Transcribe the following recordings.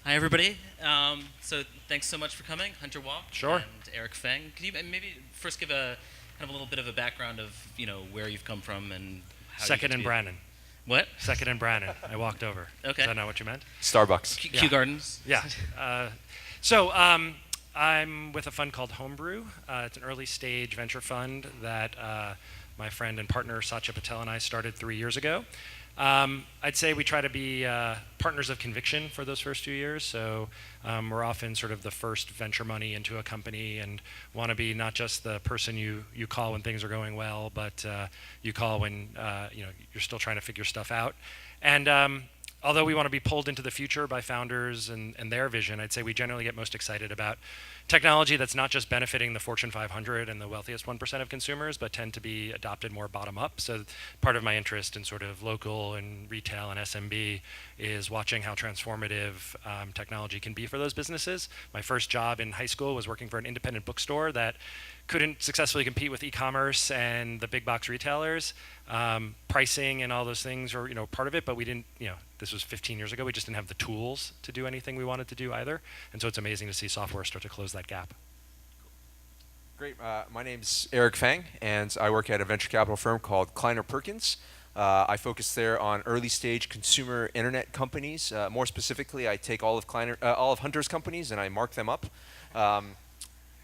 Hi, everybody. So thanks so much for coming, Hunter Walk Sure. and Eric Feng. Could you maybe first give a kind of a little bit of a background of where you've come from and how you get Second to and be? Brannan. What? Second and Brannan. I walked over. Okay. Is that not what you meant? Starbucks. Kew Gardens. Yeah. So I'm with a fund called Homebrew. It's an early stage venture fund that my friend and partner Satya Patel and I started 3 years ago. I'd say we try to be partners of conviction for those first 2 years. So we're often sort of the first venture money into a company and want to be not just the person you call when things are going well, but you call when you're still trying to figure stuff out. And although we want to be pulled into the future by founders and their vision, I'd say we generally get most excited about technology that's not just benefiting the Fortune 500 and the wealthiest 1% of consumers, but tend to be adopted more bottom up. So part of my interest in sort of local and retail and SMB is watching how transformative technology can be for those businesses. My first job in high school was working for an independent bookstore that couldn't successfully compete with e-commerce and the big box retailers. Pricing and all those things are part of it, but we didn't. This was 15 years ago. We just didn't have the tools to do anything we wanted to do either. And so it's amazing to see software start to close that gap. Great. My name's Eric Feng, and I work at a venture capital firm called Kleiner Perkins. I focus there on early stage consumer internet companies. More specifically, I take all of Hunter's companies and I mark them up.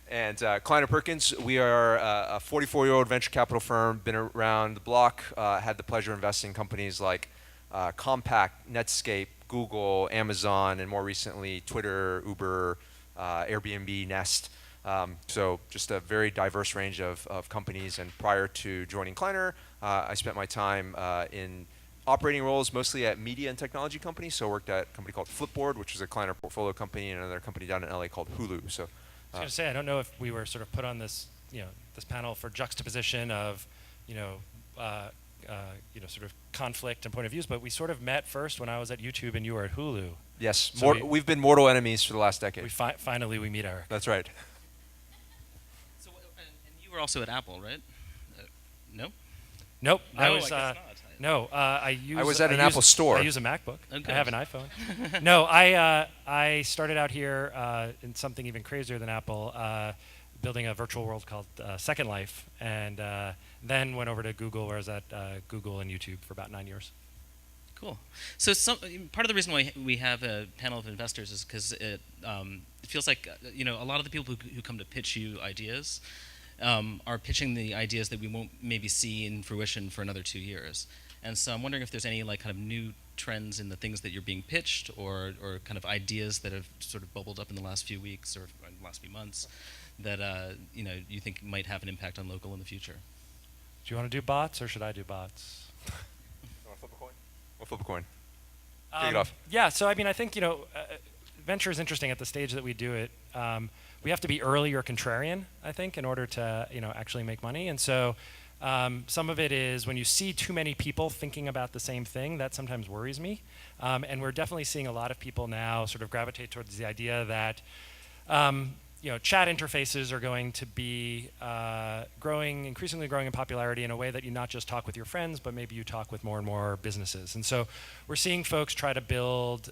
And Kleiner Perkins, we are a 44-year-old venture capital firm, been around the block, had the pleasure of investing in companies like Compaq, Netscape, Google, Amazon, and more recently Twitter, Uber, Airbnb, Nest. So just a very diverse range of companies. And prior to joining Kleiner, I spent my time in operating roles mostly at media and technology companies. So I worked at a company called Flipboard, which is a Kleiner portfolio company, and another company down in LA called Hulu. So I was going to say, I don't know if we were sort of put on this, this panel for juxtaposition of, sort of conflict and point of views, but we sort of met first when I was at YouTube and you were at Hulu. yes, So we've been mortal enemies for the last decade. Finally we meet Eric. That's right. So, and you were also at Apple, right? No. Nope. No, I was. I guess not. No, I was at an Apple store. I use a MacBook. Okay. I have an iPhone. No, I started out here in something even crazier than Apple, building a virtual world called Second Life, and then went over to Google, where I was at Google and YouTube for about 9 years. Cool. So part of the reason why we have a panel of investors is because it feels like a lot of the people who come to pitch you ideas are pitching the ideas that we won't maybe see in fruition for another 2 years. And so I'm wondering if there's any kind of new trends in the things that you're being pitched, or kind of ideas that have sort of bubbled up in the last few weeks or in the last few months that you think might have an impact on local in the future. Do you want to do bots, or should I do bots? You want to flip a coin? We'll flip a coin. Kick it off. Yeah. So I mean, I think venture is interesting at the stage that we do it. We have to be early or contrarian, I think, in order to actually make money. And so some of it is when you see too many people thinking about the same thing, that sometimes worries me. And we're definitely seeing a lot of people now sort of gravitate towards the idea that chat interfaces are going to be increasingly growing in popularity in a way that you not just talk with your friends, but maybe you talk with more and more businesses. And so we're seeing folks try to build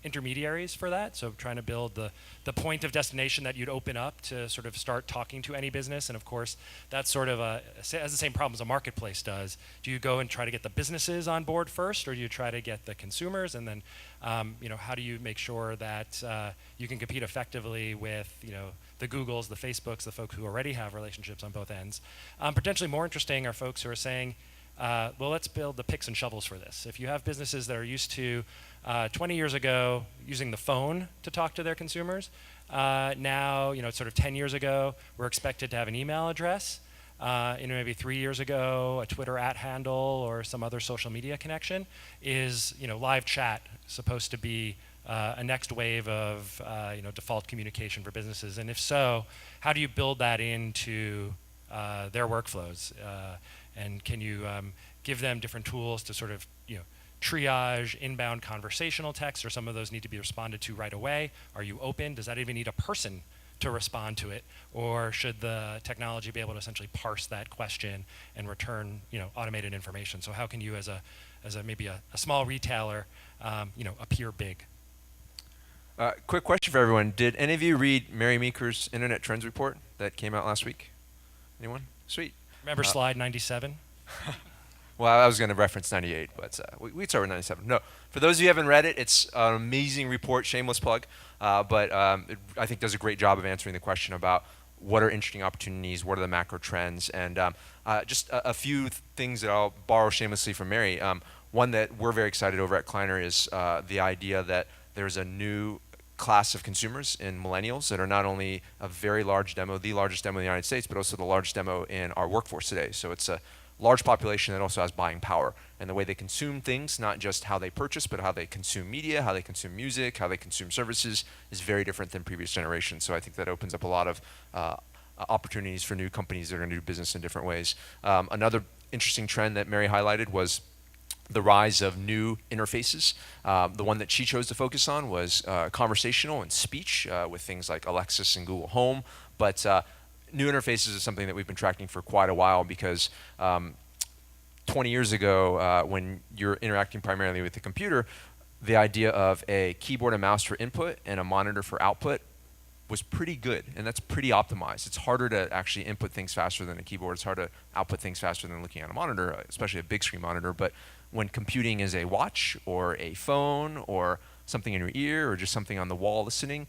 intermediaries for that. So trying to build the point of destination that you'd open up to sort of start talking to any business. And of course, that's sort of has the same problem as a marketplace does. Do you go and try to get the businesses on board first, or do you try to get the consumers? And then how do you make sure that you can compete effectively with the Googles, the Facebooks, the folks who already have relationships on both ends? Potentially more interesting are folks who are saying, well, let's build the picks and shovels for this. If you have businesses that are used to 20 years ago using the phone to talk to their consumers, now sort of 10 years ago we're expected to have an email address. Maybe 3 years ago, a Twitter @ handle or some other social media connection. Is live chat supposed to be a next wave of default communication for businesses? And if so, how do you build that into their workflows? And can you give them different tools to sort of triage inbound conversational text, or some of those need to be responded to right away? Are you open? Does that even need a person to respond to it, or should the technology be able to essentially parse that question and return automated information? So how can you, as maybe a small retailer, appear big? Quick question for everyone. Did any of you read Mary Meeker's Internet Trends Report that came out last week? Anyone? Sweet. Remember slide 97? Well, I was going to reference 98, but we'd start with 97. No, for those of you who haven't read it, it's an amazing report, shameless plug, but I think does a great job of answering the question about what are interesting opportunities, what are the macro trends, and just a few things that I'll borrow shamelessly from Mary. One that we're very excited over at Kleiner is the idea that there's a new class of consumers in millennials that are not only a very large demo, the largest demo in the United States, but also the largest demo in our workforce today. So it's a large population that also has buying power, and the way they consume things, not just how they purchase, but how they consume media, how they consume music, how they consume services, is very different than previous generations. So I think that opens up a lot of opportunities for new companies that are going to do business in different ways. Another interesting trend that Mary highlighted was the rise of new interfaces. The one that she chose to focus on was conversational and speech with things like Alexis and Google Home, but new interfaces is something that we've been tracking for quite a while because 20 years ago, when you're interacting primarily with the computer, the idea of a keyboard and mouse for input and a monitor for output was pretty good, and that's pretty optimized. It's harder to actually input things faster than a keyboard. It's hard to output things faster than looking at a monitor, especially a big screen monitor. But when computing is a watch or a phone or something in your ear or just something on the wall listening,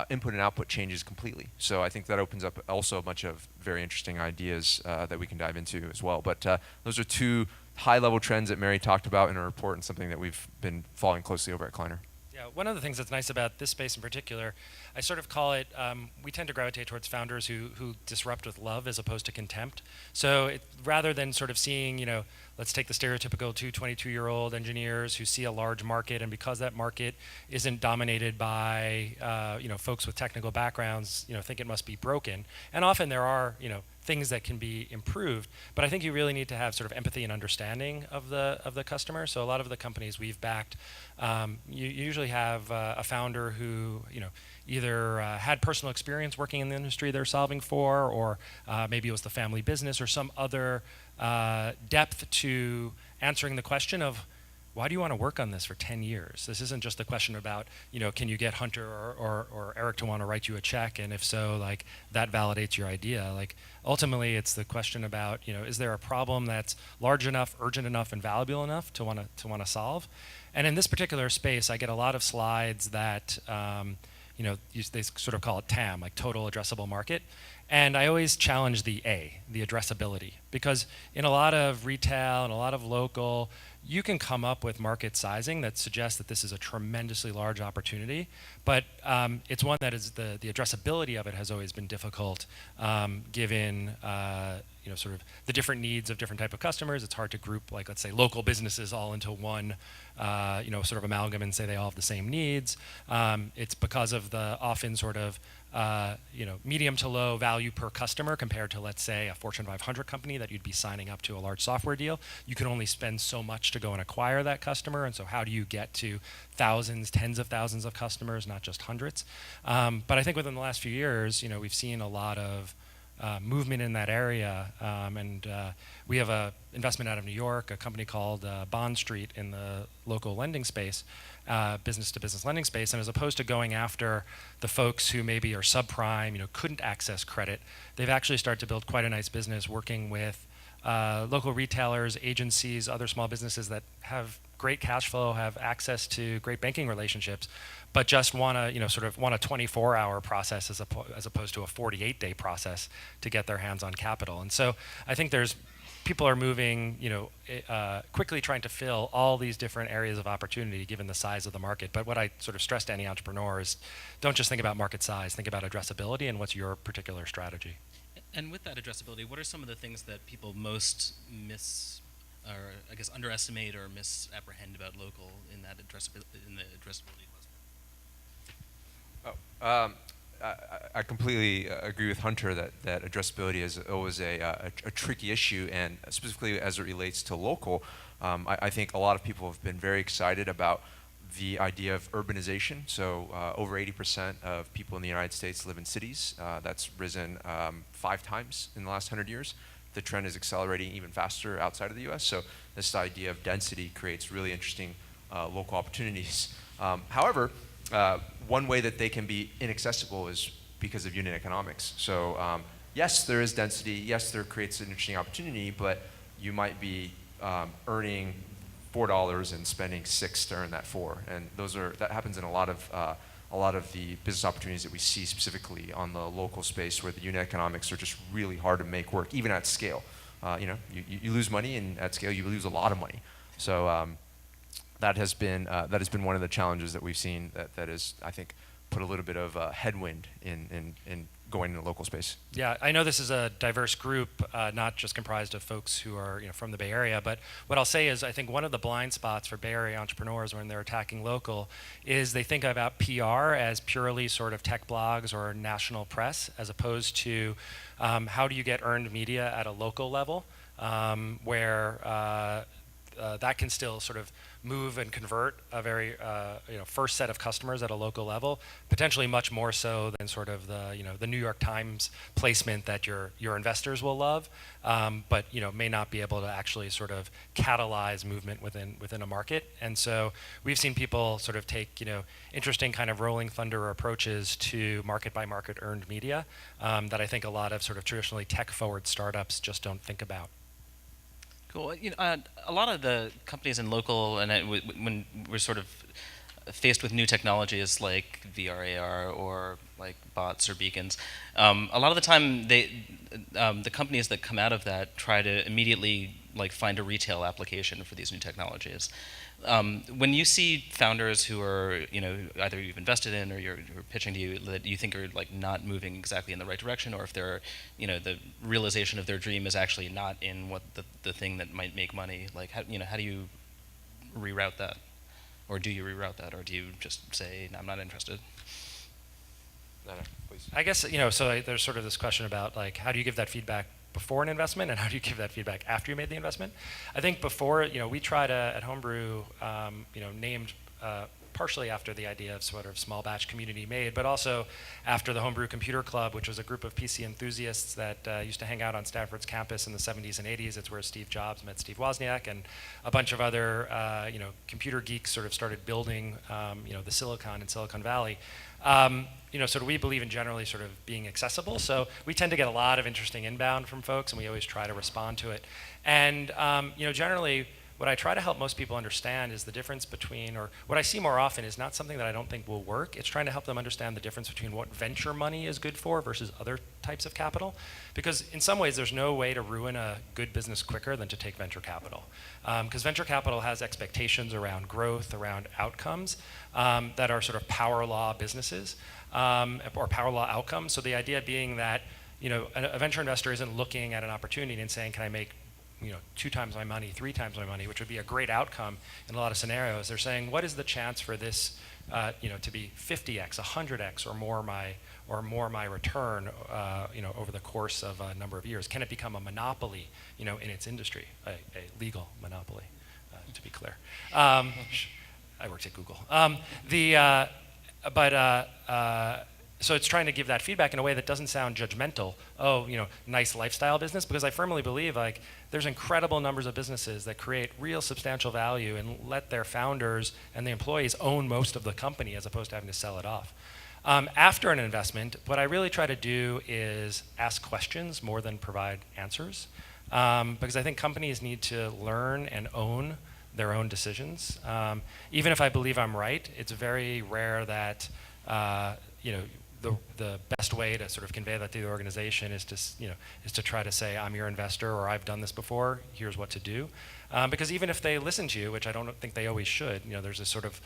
input and output changes completely. So I think that opens up also a bunch of very interesting ideas that we can dive into as well. But those are two high-level trends that Mary talked about in her report and something that we've been following closely over at Kleiner. Yeah, one of the things that's nice about this space in particular, I sort of call it, we tend to gravitate towards founders who disrupt with love as opposed to contempt. So rather than sort of seeing, let's take the stereotypical 22-year-old engineers who see a large market, and because that market isn't dominated by, folks with technical backgrounds, think it must be broken. And often there are, things that can be improved, but I think you really need to have sort of empathy and understanding of the customer. So a lot of the companies we've backed, you usually have a founder who either had personal experience working in the industry they're solving for, or maybe it was the family business or some other depth to answering the question of, why do you want to work on this for 10 years? This isn't just a question about, can you get Hunter or Eric to want to write you a check? And if so, that validates your idea. Ultimately, it's the question about, is there a problem that's large enough, urgent enough, and valuable enough to want to solve? And in this particular space, I get a lot of slides that, they sort of call it TAM, like total addressable market. And I always challenge the addressability, because in a lot of retail and a lot of local, you can come up with market sizing that suggests that this is a tremendously large opportunity, but it's one that is the addressability of it has always been difficult, given sort of the different needs of different type of customers. It's hard to group, let's say, local businesses all into one, sort of amalgam and say they all have the same needs. It's because of the often sort of medium to low value per customer compared to, let's say, a Fortune 500 company that you'd be signing up to a large software deal. You can only spend so much to go and acquire that customer, and so how do you get to thousands, tens of thousands of customers, not just hundreds? But I think within the last few years, we've seen a lot of movement in that area, and we have an investment out of New York, a company called Bond Street in the local lending space, business-to-business lending space, and as opposed to going after the folks who maybe are subprime, couldn't access credit, they've actually started to build quite a nice business working with local retailers, agencies, other small businesses that have great cash flow, have access to great banking relationships, but just want to, sort of want a 24-hour process as opposed to a 48-day process to get their hands on capital. And so I think people are moving, quickly trying to fill all these different areas of opportunity given the size of the market. But what I sort of stress to any entrepreneur is, don't just think about market size, think about addressability and what's your particular strategy. And with that addressability, what are some of the things that people most or I guess underestimate or misapprehend about local in the addressability question? I completely agree with Hunter that addressability is always a tricky issue, and specifically as it relates to local, I think a lot of people have been very excited about the idea of urbanization. So over 80% of people in the United States live in cities. That's risen 5 times in the last 100 years. The trend is accelerating even faster outside of the US. So this idea of density creates really interesting local opportunities. However, one way that they can be inaccessible is because of unit economics. So yes, there is density. Yes, there creates an interesting opportunity, but you might be earning $4 and spending 6 to earn that 4, and that happens in a lot of the business opportunities that we see specifically on the local space, where the unit economics are just really hard to make work, even at scale. You lose money, and at scale you lose a lot of money. So that has been one of the challenges that we've seen that is, I think, put a little bit of headwind in going in the local space. Yeah, I know this is a diverse group, not just comprised of folks who are from the Bay Area, but what I'll say is I think one of the blind spots for Bay Area entrepreneurs when they're attacking local is they think about PR as purely sort of tech blogs or national press, as opposed to how do you get earned media at a local level, where that can still sort of move and convert a very first set of customers at a local level, potentially much more so than sort of the New York Times placement that your investors will love, but may not be able to actually sort of catalyze movement within a market. And so we've seen people sort of take interesting kind of rolling thunder approaches to market by market earned media that I think a lot of sort of traditionally tech forward startups just don't think about. Cool. A lot of the companies in local, and when we're sort of faced with new technologies like VR, AR, or like bots or beacons, a lot of the time the companies that come out of that try to immediately find a retail application for these new technologies. When you see founders who are either you've invested in or you're pitching to you that you think are not moving exactly in the right direction, or if they're the realization of their dream is actually not in what the thing that might make money, how do you reroute that, or do you reroute that, or do you just say I'm not interested? No, please. I guess so there's sort of this question about how do you give that feedback before an investment, and how do you give that feedback after you made the investment? I think before, we try to, at Homebrew, named partially after the idea of sort of small batch community made, but also after the Homebrew Computer Club, which was a group of PC enthusiasts that used to hang out on Stanford's campus in the 70s and 80s. It's where Steve Jobs met Steve Wozniak, and a bunch of other, computer geeks sort of started building, the Silicon in Silicon Valley. Sort of we believe in generally sort of being accessible. So we tend to get a lot of interesting inbound from folks, and we always try to respond to it. And generally, what I try to help most people understand is the difference between, or what I see more often is not something that I don't think will work. It's trying to help them understand the difference between what venture money is good for versus other types of capital. Because in some ways, there's no way to ruin a good business quicker than to take venture capital. Because venture capital has expectations around growth, around outcomes that are sort of power law businesses or power law outcomes. So the idea being that a venture investor isn't looking at an opportunity and saying, can I make 2 times my money, 3 times my money, which would be a great outcome in a lot of scenarios. They're saying, what is the chance for this, to be 50x, 100x, or more my return, over the course of a number of years? Can it become a monopoly, in its industry, a legal monopoly, to be clear? I worked at Google. So it's trying to give that feedback in a way that doesn't sound judgmental. Oh, nice lifestyle business, because I firmly believe there's incredible numbers of businesses that create real substantial value and let their founders and the employees own most of the company as opposed to having to sell it off. After an investment, what I really try to do is ask questions more than provide answers, because I think companies need to learn and own their own decisions. Even if I believe I'm right, it's very rare that the best way to sort of convey that to the organization is to try to say, I'm your investor, or I've done this before, here's what to do. Because even if they listen to you, which I don't think they always should, there's this sort of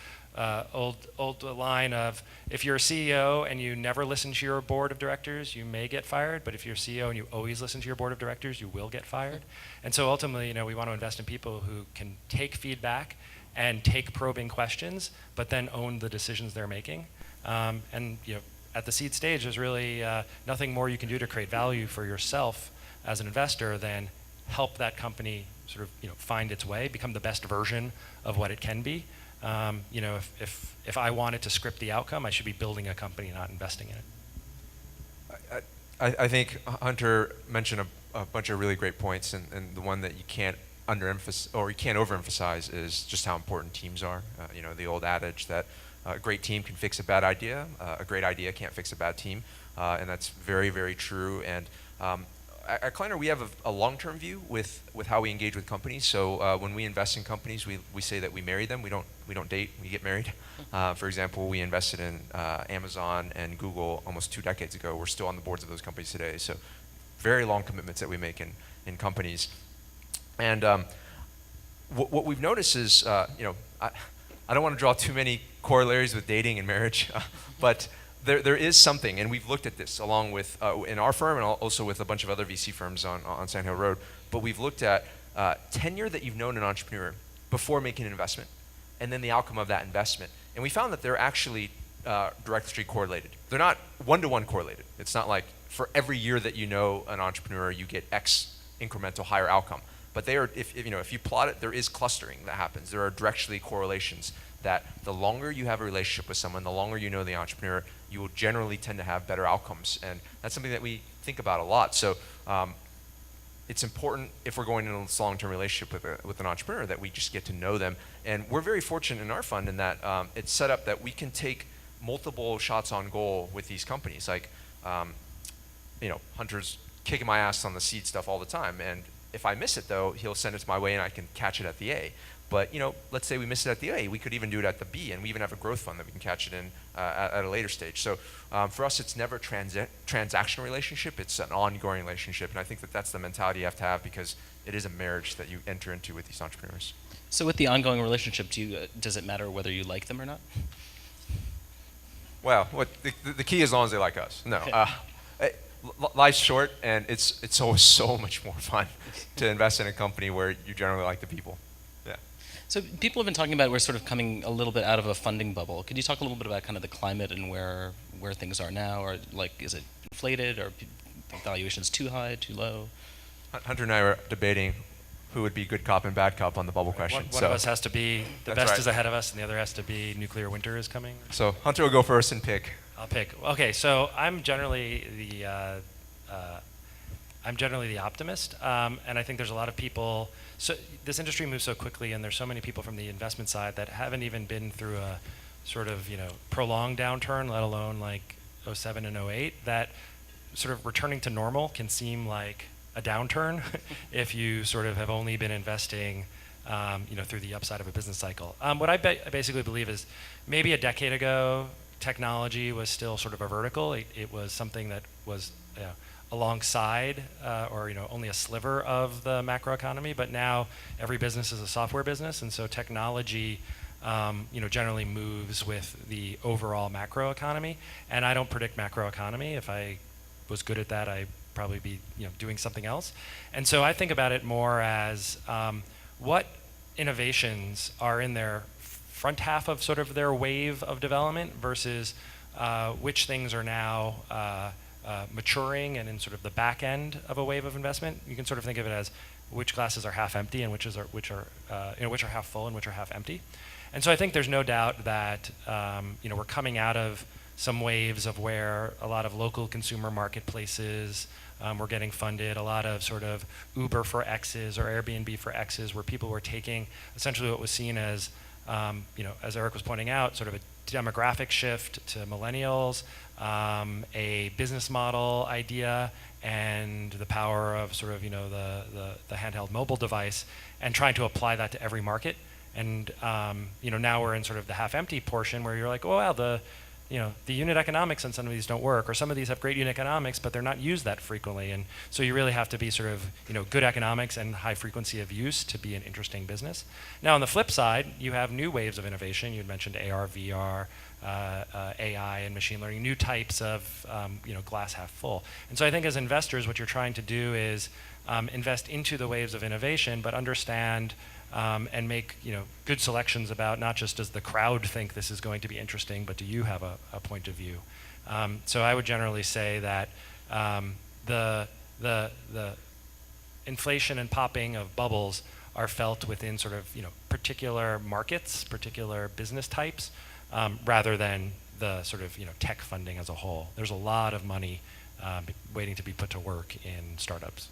old line of, if you're a CEO and you never listen to your board of directors, you may get fired, but if you're a CEO and you always listen to your board of directors, you will get fired. And so ultimately, we want to invest in people who can take feedback and take probing questions, but then own the decisions they're making. At the seed stage, there's really nothing more you can do to create value for yourself as an investor than help that company sort of find its way, become the best version of what it can be. If I wanted to script the outcome, I should be building a company, not investing in it. I think Hunter mentioned a bunch of really great points, and the one that you can't underemphasize or you can't overemphasize is just how important teams are. The old adage that a great team can fix a bad idea. A great idea can't fix a bad team, and that's very, very true. And at Kleiner, we have a long-term view with how we engage with companies. So when we invest in companies, we say that we marry them. We don't date. We get married. For example, we invested in Amazon and Google almost 2 decades ago. We're still on the boards of those companies today. So very long commitments that we make in companies. And what we've noticed is, I don't want to draw too many corollaries with dating and marriage, but there is something, and we've looked at this along with, in our firm and also with a bunch of other VC firms on Sand Hill Road, but we've looked at tenure that you've known an entrepreneur before making an investment, and then the outcome of that investment. And we found that they're actually directly correlated. They're not one-to-one correlated. It's not like for every year that you know an entrepreneur, you get X incremental higher outcome. But they are, if you plot it, there is clustering that happens. There are directionally correlations that the longer you have a relationship with someone, the longer you know the entrepreneur, you will generally tend to have better outcomes. And that's something that we think about a lot. So it's important if we're going into this long-term relationship with an entrepreneur that we just get to know them. And we're very fortunate in our fund in that it's set up that we can take multiple shots on goal with these companies. Like, Hunter's kicking my ass on the seed stuff all the time. And if I miss it, though, he'll send it to my way and I can catch it at the A. But let's say we miss it at the A, we could even do it at the B, and we even have a growth fund that we can catch it in at a later stage. So for us, it's never a transactional relationship, it's an ongoing relationship, and I think that that's the mentality you have to have because it is a marriage that you enter into with these entrepreneurs. So with the ongoing relationship, does it matter whether you like them or not? Well, the key is as long as they like us. No. Life's short, and it's always so much more fun to invest in a company where you generally like the people. Yeah. So people have been talking about we're sort of coming a little bit out of a funding bubble. Could you talk a little bit about kind of the climate and where things are now, or is it inflated, or valuations too high, too low? Hunter and I were debating who would be good cop and bad cop on the bubble question. One of us has to be the best right. is ahead of us, and the other has to be nuclear winter is coming. So Hunter will go first and pick. I'll pick. Okay, so I'm generally the optimist, and I think there's a lot of people. So this industry moves so quickly, and there's so many people from the investment side that haven't even been through a sort of prolonged downturn, let alone like 07 and 08. That sort of returning to normal can seem like a downturn if you sort of have only been investing through the upside of a business cycle. What I basically believe is maybe a decade ago, technology was still sort of a vertical. It was something that was alongside or only a sliver of the macroeconomy, but now every business is a software business, and so technology generally moves with the overall macroeconomy. And I don't predict macroeconomy. If I was good at that, I'd probably be doing something else. And so I think about it more as what innovations are in their front half of sort of their wave of development versus which things are now maturing and in sort of the back end of a wave of investment. You can sort of think of it as which glasses are half empty and which are half full and which are half empty. And so I think there's no doubt that we're coming out of some waves of where a lot of local consumer marketplaces were getting funded, a lot of sort of Uber for X's or Airbnb for X's, where people were taking essentially what was seen as as Eric was pointing out, sort of a demographic shift to millennials, a business model idea, and the power of sort of the handheld mobile device, and trying to apply that to every market. And now we're in sort of the half-empty portion where you're like, oh wow, the unit economics on some of these don't work, or some of these have great unit economics, but they're not used that frequently. And so you really have to be sort of, good economics and high frequency of use to be an interesting business. Now, on the flip side, you have new waves of innovation. You had mentioned AR, VR, AI, and machine learning, new types of, glass half full. And so I think as investors, what you're trying to do is invest into the waves of innovation, but understand and make good selections about not just does the crowd think this is going to be interesting, but do you have a point of view? So I would generally say that the inflation and popping of bubbles are felt within sort of particular markets, particular business types, rather than the sort of tech funding as a whole. There's a lot of money waiting to be put to work in startups.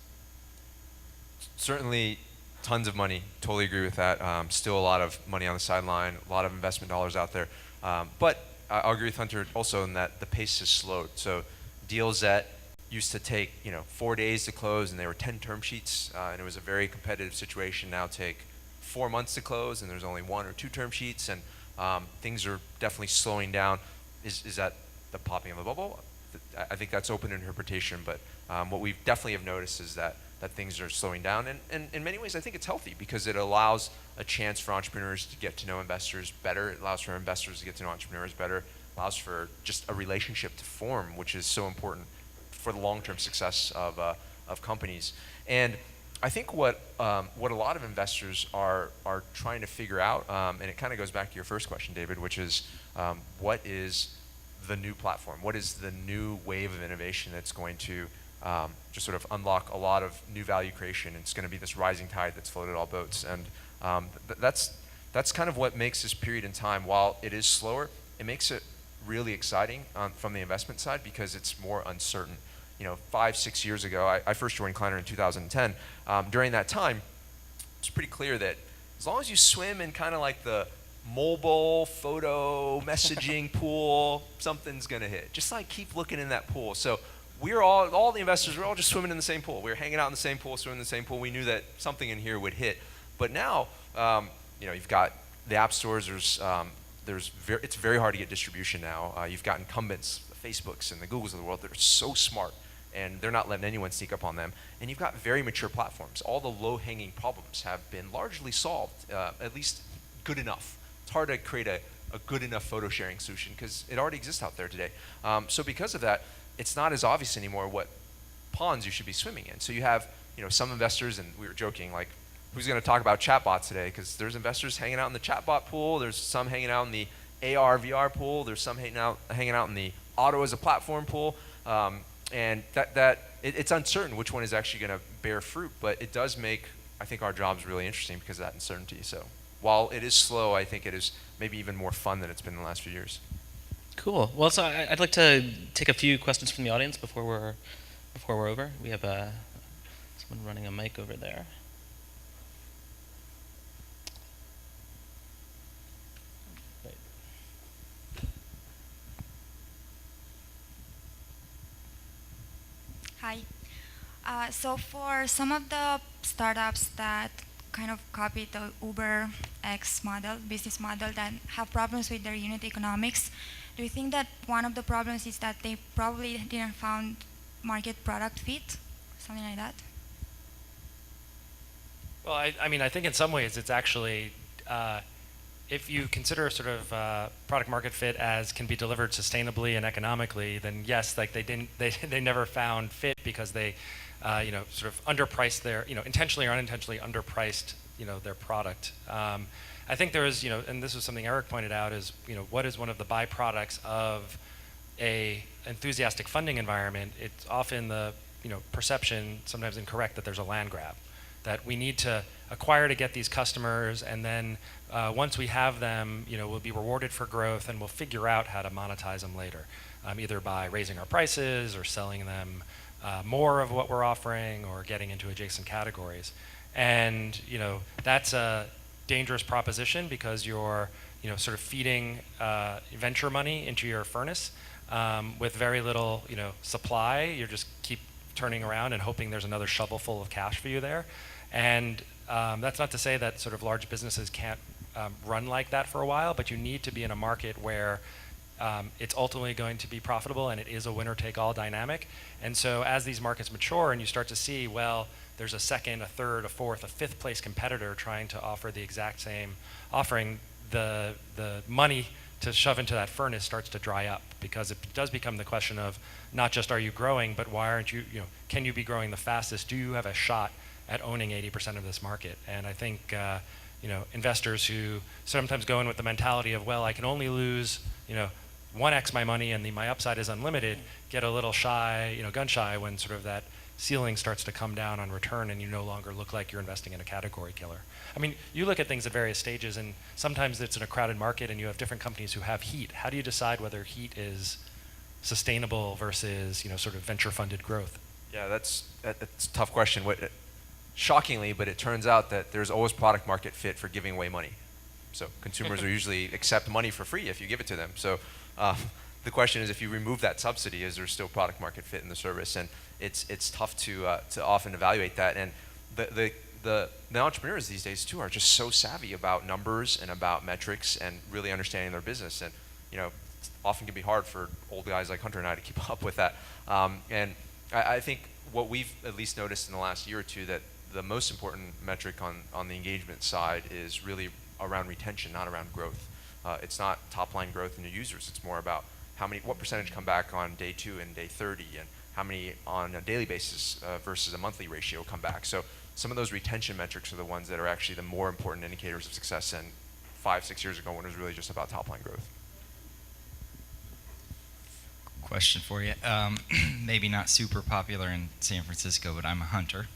Certainly. Tons of money, totally agree with that. Still a lot of money on the sideline, a lot of investment dollars out there. But I'll agree with Hunter also in that the pace has slowed. So deals that used to take 4 days to close, and they were 10 term sheets, and it was a very competitive situation. Now take 4 months to close, and there's only 1 or 2 term sheets, and things are definitely slowing down. Is that the popping of a bubble? I think that's open interpretation, but what we definitely have noticed is that things are slowing down, and in many ways I think it's healthy because it allows a chance for entrepreneurs to get to know investors better. It allows for investors to get to know entrepreneurs better. It allows for just a relationship to form, which is so important for the long-term success of companies. And I think what a lot of investors are trying to figure out, and it kind of goes back to your first question, David, which is what is the new platform? What is the new wave of innovation that's going to just sort of unlock a lot of new value creation? It's going to be this rising tide that's floated all boats, and that's kind of what makes this period in time, while it is slower, it makes it really exciting from the investment side because it's more uncertain. 5, 6 years ago, I first joined Kleiner in 2010. During that time, it's pretty clear that as long as you swim in kind of like the mobile photo messaging pool, something's gonna hit. Just like keep looking in that pool. So we're all the investors, we're all just swimming in the same pool. We were hanging out in the same pool, swimming in the same pool. We knew that something in here would hit. But now, you've got the app stores. It's very hard to get distribution now. You've got incumbents, the Facebooks and the Googles of the world that are so smart, and they're not letting anyone sneak up on them. And you've got very mature platforms. All the low-hanging problems have been largely solved, at least good enough. It's hard to create a good enough photo sharing solution because it already exists out there today. So because of that, it's not as obvious anymore what ponds you should be swimming in. So you have some investors, and we were joking, like, who's going to talk about chatbots today? Because there's investors hanging out in the chatbot pool. There's some hanging out in the AR, VR pool. There's some hanging out in the auto as a platform pool. And it's uncertain which one is actually going to bear fruit, but it does make, I think, our jobs really interesting because of that uncertainty. So while it is slow, I think it is maybe even more fun than it's been in the last few years. Cool. Well, so I'd like to take a few questions from the audience before we're over. We have someone running a mic over there. Hi. So for some of the startups that kind of copy the Uber X model, business model, that have problems with their unit economics, do you think that one of the problems is that they probably didn't found market product fit, something like that? Well, I think in some ways it's actually, if you consider sort of product market fit as can be delivered sustainably and economically, then yes, like they never found fit because they, sort of underpriced their, intentionally or unintentionally underpriced, their product. I think there is, and this was something Eric pointed out, is, what is one of the byproducts of a enthusiastic funding environment? It's often the, perception, sometimes incorrect, that there's a land grab, that we need to acquire to get these customers, and then once we have them, we'll be rewarded for growth, and we'll figure out how to monetize them later, either by raising our prices or selling them more of what we're offering or getting into adjacent categories. And that's a dangerous proposition because you're sort of feeding venture money into your furnace with very little supply. You just keep turning around and hoping there's another shovel full of cash for you there. And that's not to say that sort of large businesses can't run like that for a while, but you need to be in a market where it's ultimately going to be profitable, and it is a winner-take-all dynamic. And so as these markets mature and you start to see, well, there's a second, a third, a fourth, a fifth place competitor trying to offer the exact same offering, the money to shove into that furnace starts to dry up, because it does become the question of not just are you growing, but why aren't you, can you be growing the fastest? Do you have a shot at owning 80% of this market? And I think investors who sometimes go in with the mentality of, well, I can only lose 1x my money and my upside is unlimited, get a little shy, gun shy when sort of that ceiling starts to come down on return and you no longer look like you're investing in a category killer. I mean, you look at things at various stages, and sometimes it's in a crowded market and you have different companies who have heat. How do you decide whether heat is sustainable versus sort of venture funded growth? Yeah, that's a tough question. Shockingly, but it turns out that there's always product market fit for giving away money. So consumers will usually accept money for free if you give it to them. So the question is, if you remove that subsidy, is there still product market fit in the service? And it's tough to often evaluate that. And the entrepreneurs these days too are just so savvy about numbers and about metrics and really understanding their business. And often can be hard for old guys like Hunter and I to keep up with that. And I think what we've at least noticed in the last year or two, that the most important metric on the engagement side is really around retention, not around growth. It's not top line growth in your users. It's more about what percentage come back on day 2 and day 30, and how many on a daily basis versus a monthly ratio come back. So some of those retention metrics are the ones that are actually the more important indicators of success than 5-6 years ago when it was really just about top line growth. Question for you. Maybe not super popular in San Francisco, but I'm a hunter.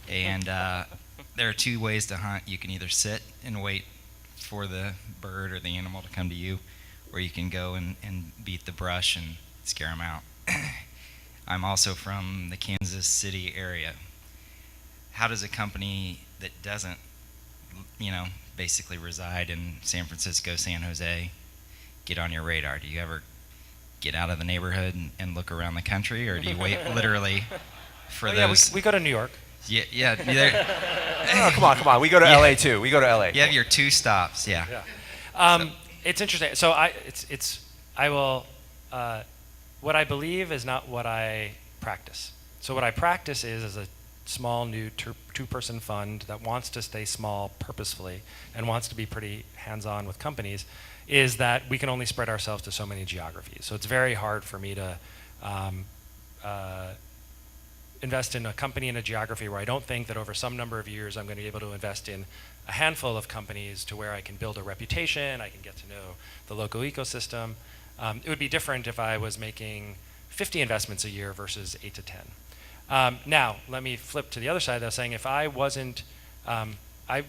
And there are 2 ways to hunt. You can either sit and wait for the bird or the animal to come to you, or you can go and beat the brush and scare them out. I'm also from the Kansas City area. How does a company that doesn't, basically reside in San Francisco, San Jose, get on your radar? Do you ever get out of the neighborhood and look around the country, or do you wait literally for those? Yeah, we go to New York. Yeah. Oh, come on. We go to LA too. We go to LA. You have your 2 stops, yeah. It's interesting. So what I believe is not what I practice. So what I practice is as a small new 2-person fund that wants to stay small purposefully and wants to be pretty hands-on with companies, is that we can only spread ourselves to so many geographies. So it's very hard for me to invest in a company in a geography where I don't think that over some number of years I'm going to be able to invest in a handful of companies to where I can build a reputation, I can get to know the local ecosystem. It would be different if I was making 50 investments a year versus 8 to 10. Now, let me flip to the other side, though, saying if I wasn't,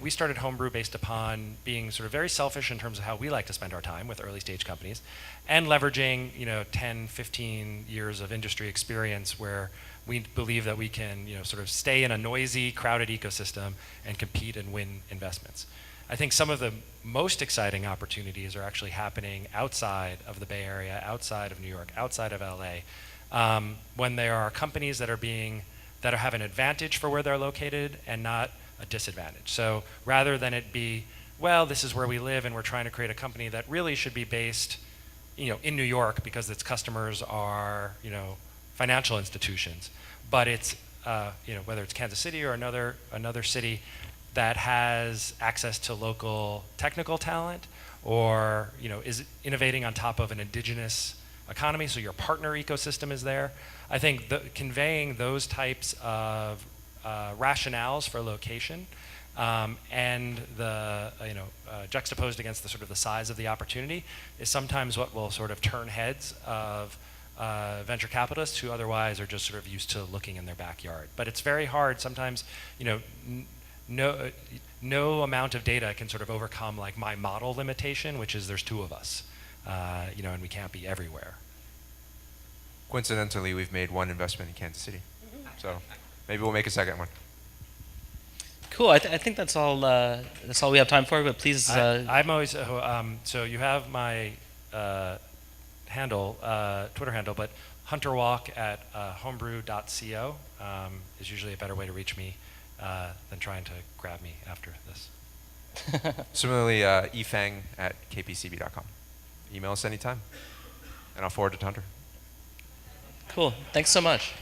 we started Homebrew based upon being sort of very selfish in terms of how we like to spend our time with early stage companies, and leveraging 10, 15 years of industry experience where we believe that we can sort of stay in a noisy, crowded ecosystem and compete and win investments. I think some of the most exciting opportunities are actually happening outside of the Bay Area, outside of New York, outside of LA, when there are companies that have an advantage for where they're located and not a disadvantage. So rather than it be, well, this is where we live and we're trying to create a company that really should be based in New York because its customers are financial institutions, but it's whether it's Kansas City or another city that has access to local technical talent, or is innovating on top of an indigenous economy, so your partner ecosystem is there. I think conveying those types of rationales for location and the juxtaposed against the sort of the size of the opportunity is sometimes what will sort of turn heads of venture capitalists who otherwise are just sort of used to looking in their backyard. But it's very hard sometimes. No amount of data can sort of overcome like my model limitation, which is there's 2 of us, and we can't be everywhere. Coincidentally, we've made 1 investment in Kansas City, so maybe we'll make a second one. Cool. I think that's all. That's all we have time for. But please. I'm always so you have my handle, Twitter handle, but hunterwalk at homebrew.co is usually a better way to reach me than trying to grab me after this. Similarly, Feng at kpcb.com. Email us anytime, and I'll forward it to Hunter. Cool. Thanks so much.